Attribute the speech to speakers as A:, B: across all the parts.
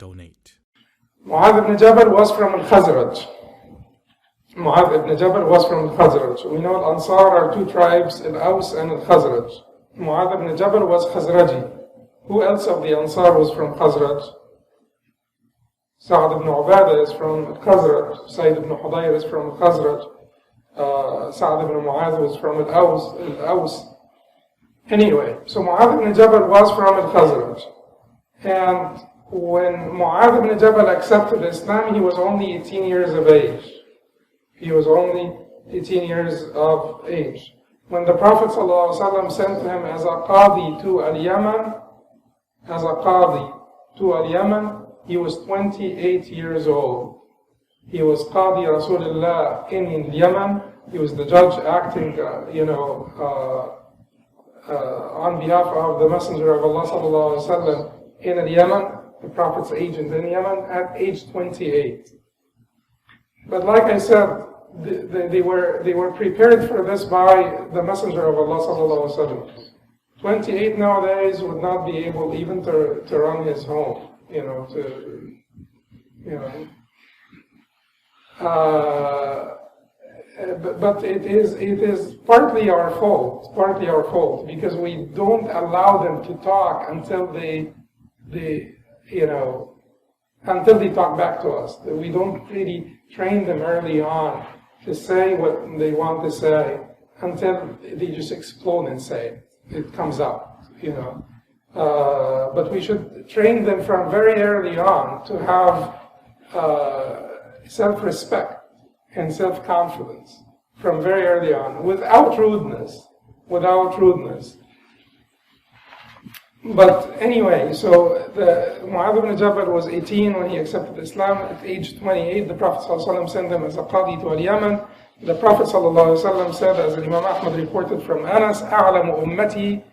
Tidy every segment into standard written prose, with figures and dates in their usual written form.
A: donate.
B: Muadh ibn Jabal was from Al-Khazraj. Muadh ibn Jabal was from Al-Khazraj. We know Al-Ansar are two tribes, Al-Aws and Al-Khazraj. Muadh ibn Jabal was Khazraji. Who else of the Ansar was from Khazraj? Sa'd ibn Ubadah is from Al-Khazraj. Sayyid ibn Hudayr is from Al-Khazraj. Sa'd ibn Muadh was from Al-Aws. Anyway, so Muadh ibn Jabal was from Al-Khazraj. And when Muadh ibn Jabal accepted Islam, he was only 18 years of age. He was only 18 years of age. When the Prophet ﷺ sent him as a qadi to Al-Yaman, he was 28 years old. He was Qadi Rasulullah in Yemen. He was the judge acting, on behalf of the Messenger of Allah ﷺ in Yemen, the Prophet's agent in Yemen, at age 28. But like I said, they were prepared for this by the Messenger of Allah ﷺ. 28 nowadays would not be able even to run his home, But it is partly our fault, because we don't allow them to talk until they talk back to us. We don't really train them early on to say what they want to say until they just explode and say it. It comes out, But we should train them from very early on to have self-respect and self-confidence from very early on, without rudeness. But anyway, so Muadh ibn Jabal was 18 when he accepted Islam. At age 28, the Prophet ﷺ sent him as a qadi to Al-Yaman. The Prophet ﷺ said, as Imam Ahmad reported from Anas, أعلم أمتي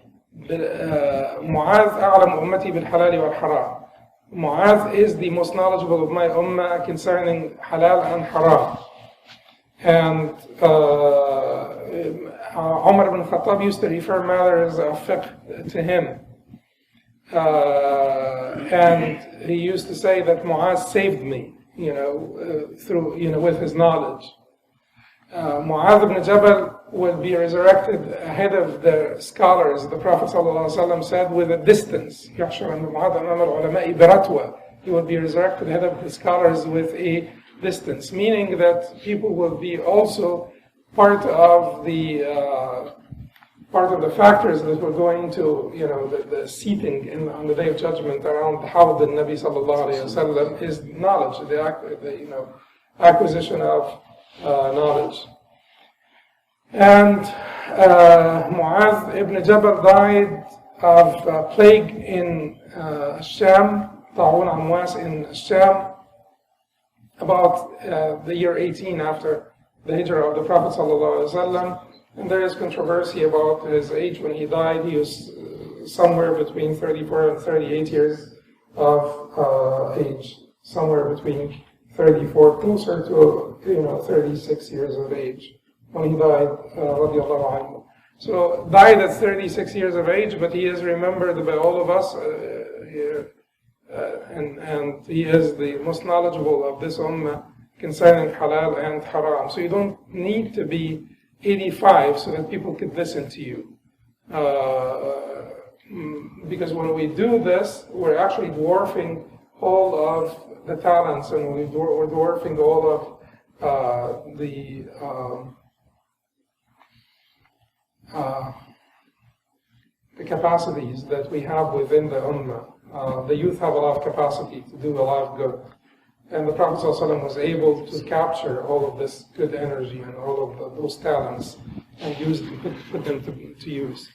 B: Muadh أعلم أمتي بالحلال والحرام. Muadh is the most knowledgeable of my ummah concerning halal and haram. And Umar ibn Khattab used to refer matters of fiqh to him. And he used to say that Muadh saved me, with his knowledge. Muadh ibn Jabal will be resurrected ahead of the scholars. The Prophet ﷺ said, with a distance. He will be resurrected ahead of the scholars with a distance, meaning that people will be also part of the factors that were going to, the seating on the Day of Judgment around how the Nabi sallallahu alaihi wasallam, his knowledge, the acquisition of knowledge. And Muadh ibn Jabal died of plague in Sham, Ta'un Amwas in Sham, about the year 18 after the hijrah of the Prophet sallallahu alaihi wasallam. And there is controversy about his age when he died. He was somewhere between 34 and 38 years of age, somewhere between 34, closer to 36 years of age when he died, radiallahu anhu. So died at 36 years of age, but he is remembered by all of us, and he is the most knowledgeable of this ummah concerning halal and haram. So you don't need to be 85 so that people could listen to you. Because when we do this, we're actually dwarfing all of the talents, and we're dwarfing all of the capacities that we have within the ummah. The youth have a lot of capacity to do a lot of good. And the Prophet ﷺ was able to capture all of this good energy and all of those talents and put them to use.